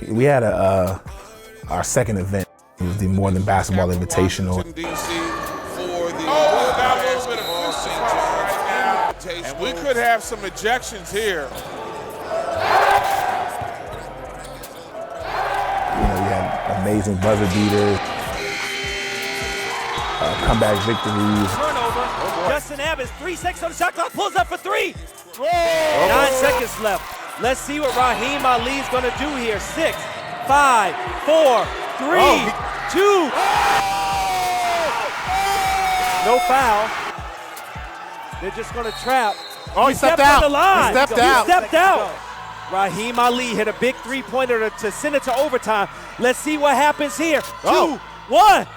We had our second event. It was the More Than Basketball Invitational. And we could have some ejections here. We had amazing buzzer beaters, comeback victories. Turnover. Justin Abbott, 3 seconds on the shot clock, pulls up for 3. Whoa. 9 seconds left. Let's see what Raheem Ali's gonna do here. 6, 5, 4, 3, 2. No foul. They're just gonna trap. Oh, he stepped out. On the line. He stepped out. Raheem Ali hit a big three-pointer to send it to overtime. Let's see what happens here. 2, 1.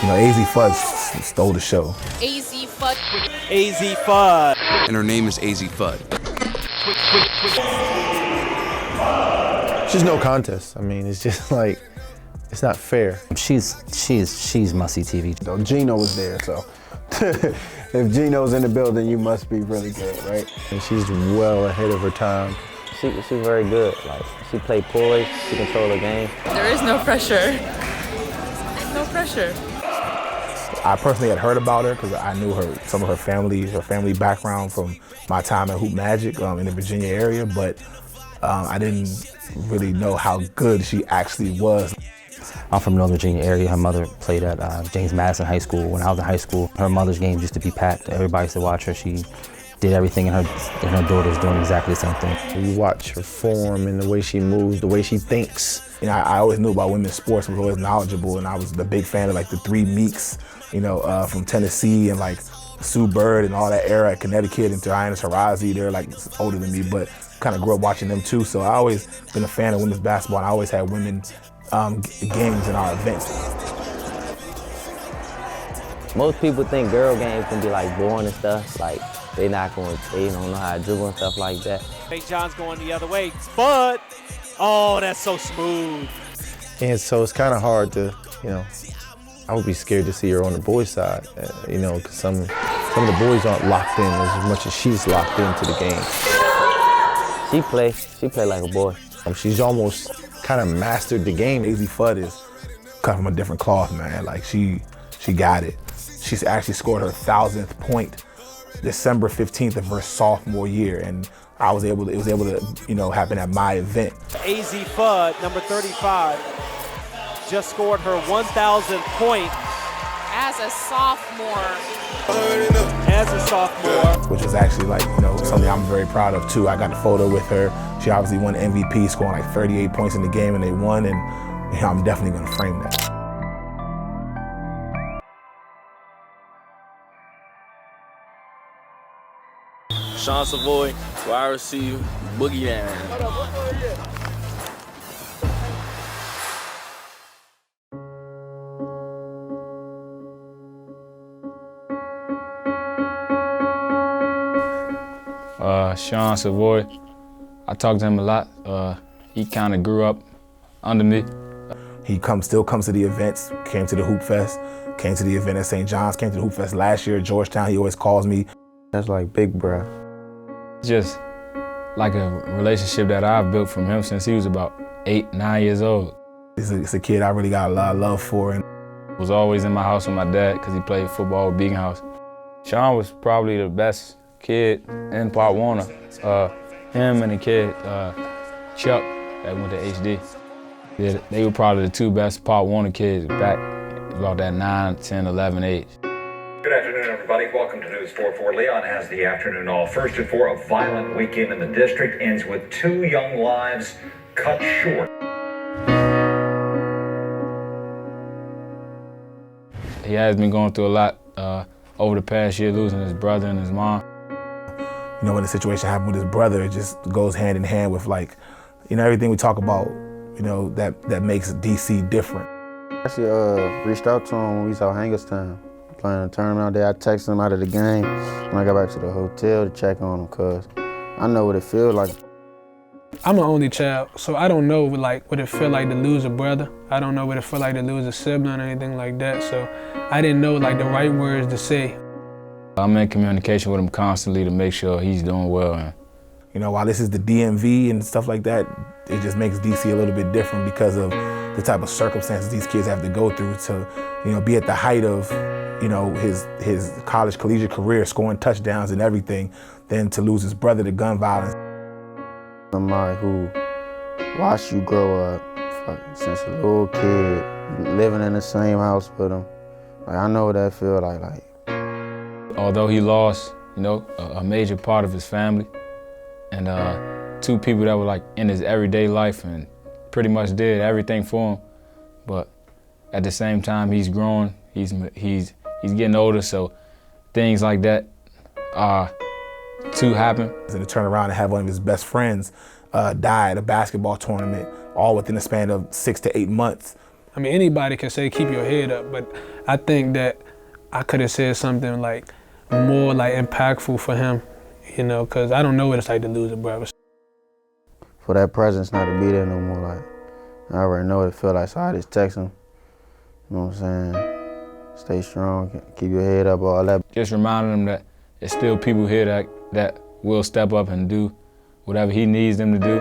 Azzi Fudd stole the show. Azzi Fudd. Azzi Fudd. And her name is Azzi Fudd. She's no contest. I mean, it's just like, it's not fair. She's must-see TV. Gino was there, so if Gino's in the building, you must be really good, right? And she's well ahead of her time. She's very good. Like, she played poised, she controlled the game. There is no pressure. No pressure. I personally had heard about her because I knew some of her family background from my time at Hoop Magic in the Virginia area, but I didn't really know how good she actually was. I'm from Northern Virginia area. Her mother played at James Madison High School. When I was in high school, her mother's games used to be packed. Everybody used to watch her. She did everything, and her daughter's doing exactly the same thing. You watch her form and the way she moves, the way she thinks. I always knew about women's sports, was always knowledgeable, and I was a big fan of like the 3 Meeks, from Tennessee, and like Sue Bird and all that era at Connecticut, and Diana Taurasi. They're like older than me, but kind of grew up watching them too. So I always been a fan of women's basketball, and I always had women games in our events. Most people think girl games can be like boring and stuff. Like they don't know how to dribble and stuff like that. St. John's going the other way. Spud. Oh, that's so smooth. And so it's kind of hard to, I would be scared to see her on the boys' side, because some of the boys aren't locked in as much as she's locked into the game. She play like a boy. She's almost kind of mastered the game. Azzi Fudd is cut from a different cloth, man. Like she got it. She's actually scored her 1,000th point December 15th of her sophomore year, and it was able to, happen at my event. Azzi Fudd, number 35, just scored her 1,000th point As a sophomore. Which is actually something I'm very proud of too. I got a photo with her. She obviously won MVP, scoring like 38 points in the game, and they won, and I'm definitely gonna frame that. Sean Savoy, wide receiver, Boogie Down. Sean Savoy, I talked to him a lot. He kind of grew up under me. He still comes to the events, came to the Hoop Fest, came to the event at St. John's, came to the Hoop Fest last year at Georgetown. He always calls me. That's like big bruh. Just like a relationship that I've built from him since he was about 8, 9 years old. He's a kid I really got a lot of love for. And was always in my house with my dad because he played football with Beacon House. Sean was probably the best kid in Pop Warner. Him and the kid, Chuck, that went to HD. They were probably the 2 best Pop Warner kids back about that 9, 10, 11 age. Good afternoon, everybody. Welcome to News 4. Leon has the afternoon all. First and 4, a violent weekend in the district ends with 2 young lives cut short. He has been going through a lot over the past year, losing his brother and his mom. When the situation happened with his brother, it just goes hand in hand with everything we talk about, that makes DC different. I actually reached out to him when we was out Hagerstown, playing a tournament out there. I texted him out of the game when I got back to the hotel to check on him, because I know what it feels like. I'm an only child, so I don't know like what it feel like to lose a brother. I don't know what it feel like to lose a sibling or anything like that. So I didn't know like the right words to say. I'm in communication with him constantly to make sure he's doing well. You know, while this is the DMV and stuff like that, it just makes DC a little bit different because of the type of circumstances these kids have to go through to, you know, be at the height of, you know, his college collegiate career, scoring touchdowns and everything, then to lose his brother to gun violence. Somebody who watched you grow up since a little kid, living in the same house with him. Like, I know what that feel like. Although he lost, you know, a major part of his family and two people that were like in his everyday life and pretty much did everything for him, but at the same time he's growing, he's getting older, so things like that to happen. And to turn around and have one of his best friends die at a basketball tournament, all within a span of 6 to 8 months. I mean, anybody can say keep your head up, but I think that I could have said something like more like impactful for him, you know, because I don't know what it's like to lose a brother. For that presence not to be there no more, like, I already know what it feel like, so I just text him, you know what I'm saying? Stay strong, keep your head up, all that. Just reminding him that there's still people here that will step up and do whatever he needs them to do.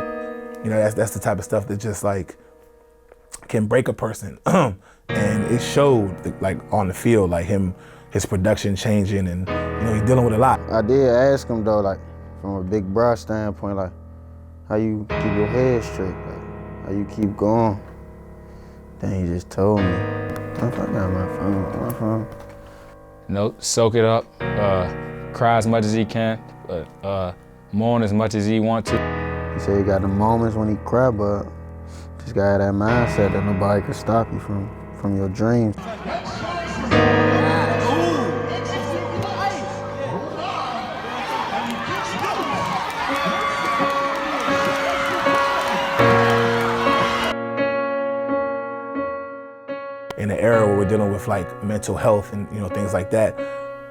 You know, that's the type of stuff that just like can break a person. And it showed like on the field, like his production changing, and you know, he's dealing with a lot. I did ask him though, like from a big bro standpoint, like how you keep your head straight, like how you keep going. Then he just told me, I got my phone. You know, soak it up, cry as much as he can, but mourn as much as he wants to. He said he got the moments when he cry, but just got that mindset that nobody can stop you from your dreams. In an era where we're dealing with like mental health and, you know, things like that,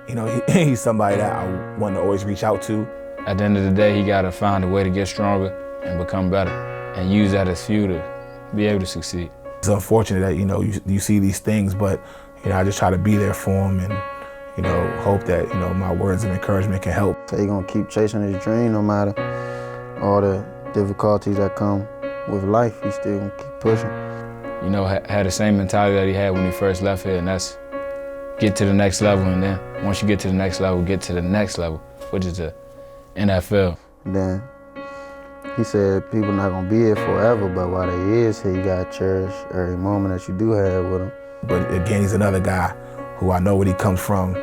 you know, he's somebody that I want to always reach out to. At the end of the day, he got to find a way to get stronger and become better and use that as fuel to be able to succeed. It's unfortunate that, you know, you see these things, but, you know, I just try to be there for him and, you know, hope that, you know, my words of encouragement can help. So he's gonna keep chasing his dream no matter all the difficulties that come with life. He's still gonna keep pushing. You know, had the same mentality that he had when he first left here, and that's get to the next level, and then once you get to the next level, get to the next level, which is the NFL. Then he said people not gonna be here forever, but while they is here, you gotta cherish every moment that you do have with him. But again, he's another guy who I know where he comes from,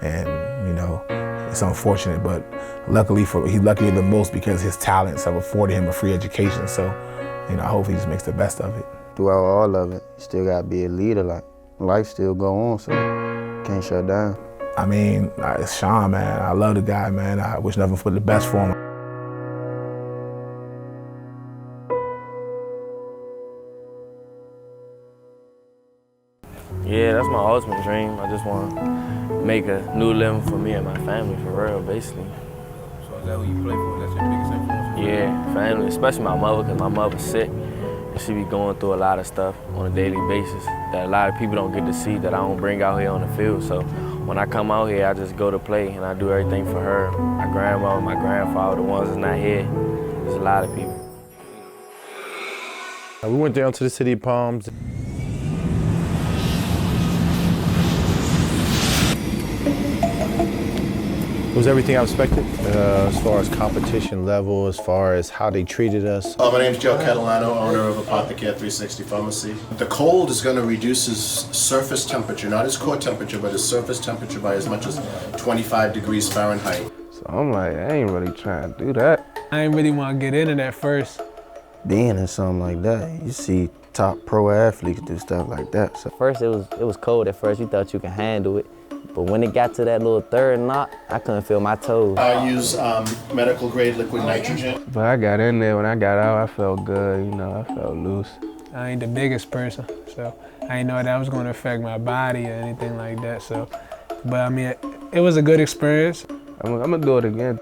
and you know, it's unfortunate, but luckily he's luckier than most because his talents have afforded him a free education. So, you know, I hope he just makes the best of it. Throughout all of it, you still gotta be a leader. Like, life still go on, so can't shut down. I mean, it's Sean, man. I love the guy, man. I wish nothing but the best for him. Yeah, that's my ultimate dream. I just want to make a new living for me and my family, for real, basically. So is that who you play for? That's your biggest influence? Yeah, family, especially my mother, because my mother's sick. She be going through a lot of stuff on a daily basis that a lot of people don't get to see, that I don't bring out here on the field. So when I come out here, I just go to play and I do everything for her. My grandma, my grandfather, the ones that's not here. There's a lot of people. We went down to the City of Palms. It was everything I expected, as far as competition level, as far as how they treated us. My name's Joe Catalano, owner of Apothecare 360 Pharmacy. The cold is going to reduce his surface temperature, not his core temperature, but his surface temperature by as much as 25 degrees Fahrenheit. So I'm like, I ain't really trying to do that. I ain't really want to get into that first. Being in something like that, you see top pro athletes do stuff like that. So first it was cold at first, you thought you could handle it. But when it got to that little third knot, I couldn't feel my toes. I use medical grade liquid nitrogen. But I got in there, when I got out, I felt good, you know, I felt loose. I ain't the biggest person, so I didn't know that was going to affect my body or anything like that. So, but I mean, it was a good experience. I'm gonna do it again.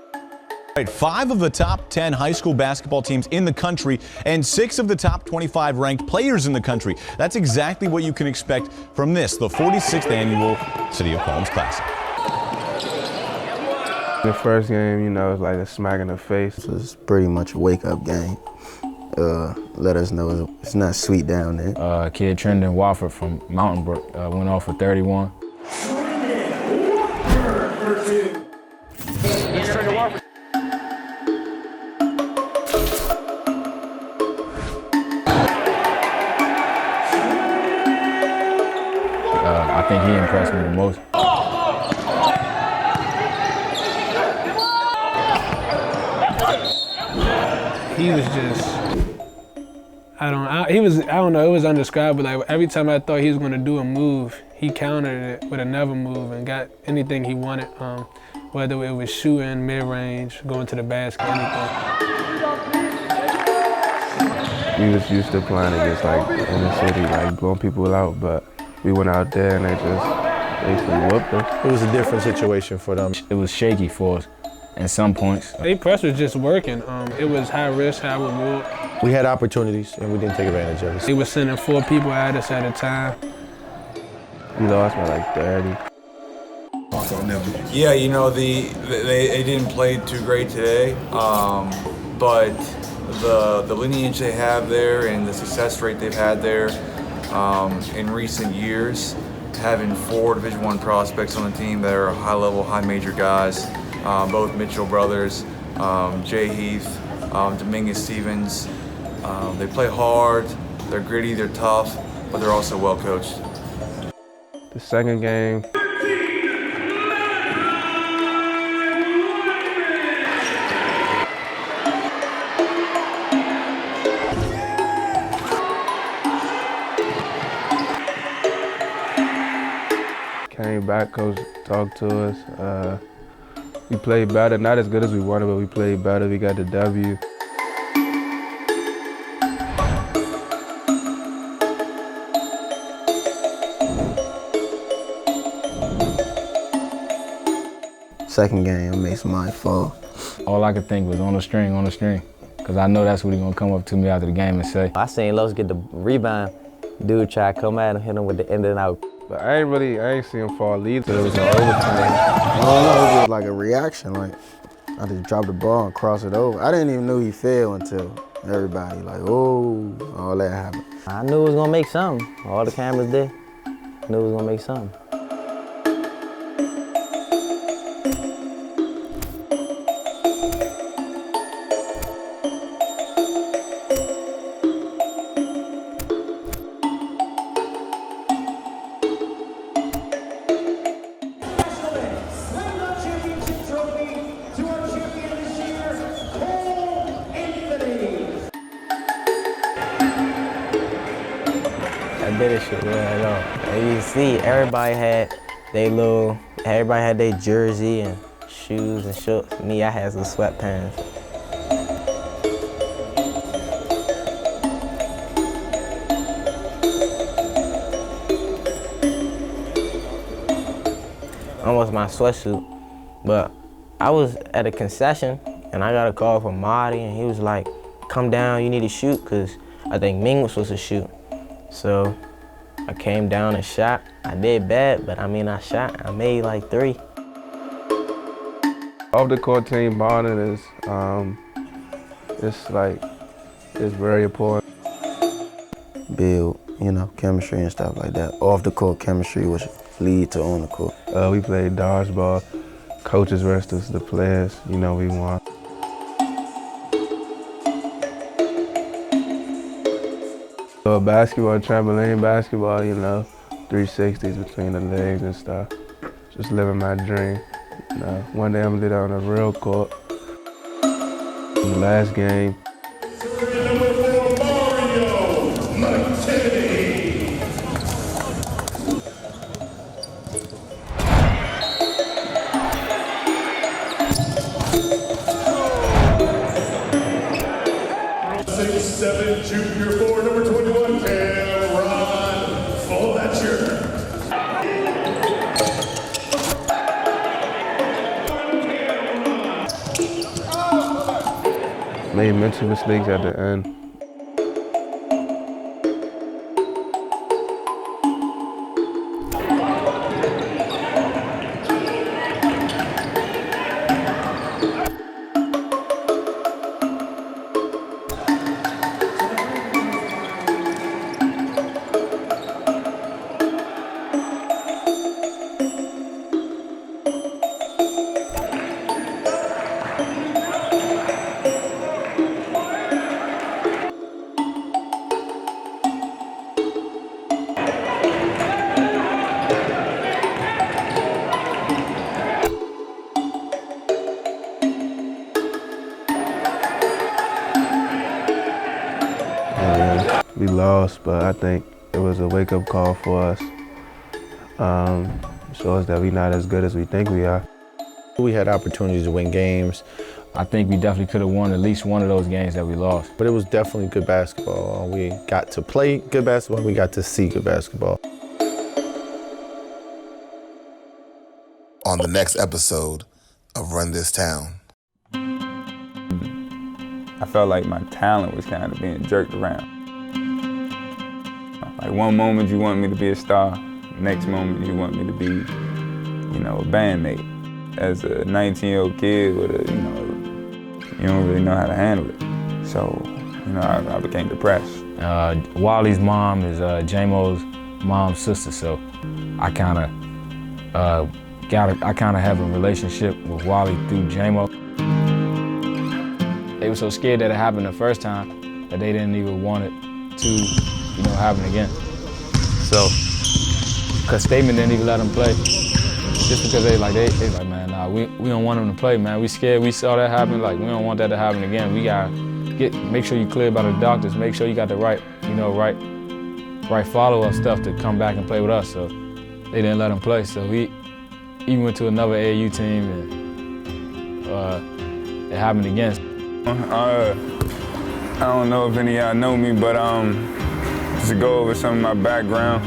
Right, 5 of the top 10 high school basketball teams in the country and 6 of the top 25 ranked players in the country. That's exactly what you can expect from this, the 46th annual City of Palms Classic. The first game, you know, it was like a smack in the face. It was pretty much a wake-up game. Let us know it's not sweet down there. Kid Trendon Watford from Mountain Brook went off for 31. I think he impressed me the most. He was just, I don't know, it was undescribable. Like every time I thought he was gonna do a move, he countered it with another move and got anything he wanted, whether it was shooting, mid-range, going to the basket, anything. We was used to playing against like inner city, like blowing people out, but we went out there and they basically whooped us. It was a different situation for them. It was shaky for us at some points. Their press was just working. It was high risk, high reward. We had opportunities and we didn't take advantage of it. They were sending 4 people at us at a time. We lost by like 30. Yeah, you know, they didn't play too great today, but the lineage they have there and the success rate they've had there in recent years, having 4 Division I prospects on the team that are high-level, high-major guys, both Mitchell brothers, Jay Heath, Dominguez Stevens. They play hard, they're gritty, they're tough, but they're also well-coached. The second game, came back, coach talked to us. We played better, not as good as we wanted, but we played better. We got the W. Second game, I made somebody fall. All I could think was on the string, because I know that's what he's gonna come up to me after the game and say. I seen Los get the rebound. Dude try to come at him, hit him with the in and out. But I ain't see him fall either. It was an overtime. I don't know, it was like a reaction. Like, I just dropped the ball and crossed it over. I didn't even know he fell until everybody like, oh, all that happened. I knew it was gonna make something. All the cameras there. Knew it was gonna make something. I did it shit, yeah, I know. And you see, everybody had their jersey and shoes and shorts. Me, I had some sweatpants. Almost my sweatsuit, but I was at a concession and I got a call from Marty and he was like, come down, you need to shoot, because I think Ming was supposed to shoot. So I came down and shot. I did bad, but I mean, I shot. I made like 3. Off the court team bonding is, it's very important. Build, chemistry and stuff like that. Off the court chemistry, which lead to on the court. We played dodgeball. Coaches versus the players, we won. So basketball, trampoline basketball, 360s between the legs and stuff. Just living my dream. One day I'm gonna do that on a real court. In the last game. Junior forward, number 21, Fletcher. made mental mistakes at the end. We lost, but I think it was a wake-up call for us. Shows that we're not as good as we think we are. We had opportunities to win games. I think we definitely could have won at least one of those games that we lost. But it was definitely good basketball. We got to play good basketball, we got to see good basketball. On the next episode of Run This Town. I felt like my talent was kind of being jerked around. Like one moment you want me to be a star, next moment you want me to be, you know, a bandmate. As a 19-year-old kid with a, you don't really know how to handle it. So, I became depressed. Wally's mom is J-Mo's mom's sister, so I kind of have a relationship with Wally through J-Mo. They were so scared that it happened the first time that they didn't even want it to, happen again. So, cause Statement didn't even let them play, just because they like, man, nah, we don't want them to play, man. We scared. We saw that happen. Like, we don't want that to happen again. We gotta make sure you cleared by the doctors. Make sure you got the right follow-up stuff to come back and play with us. So they didn't let him play. So he went to another AAU team, and it happened again. I don't know if any of y'all know me, but just to go over some of my background.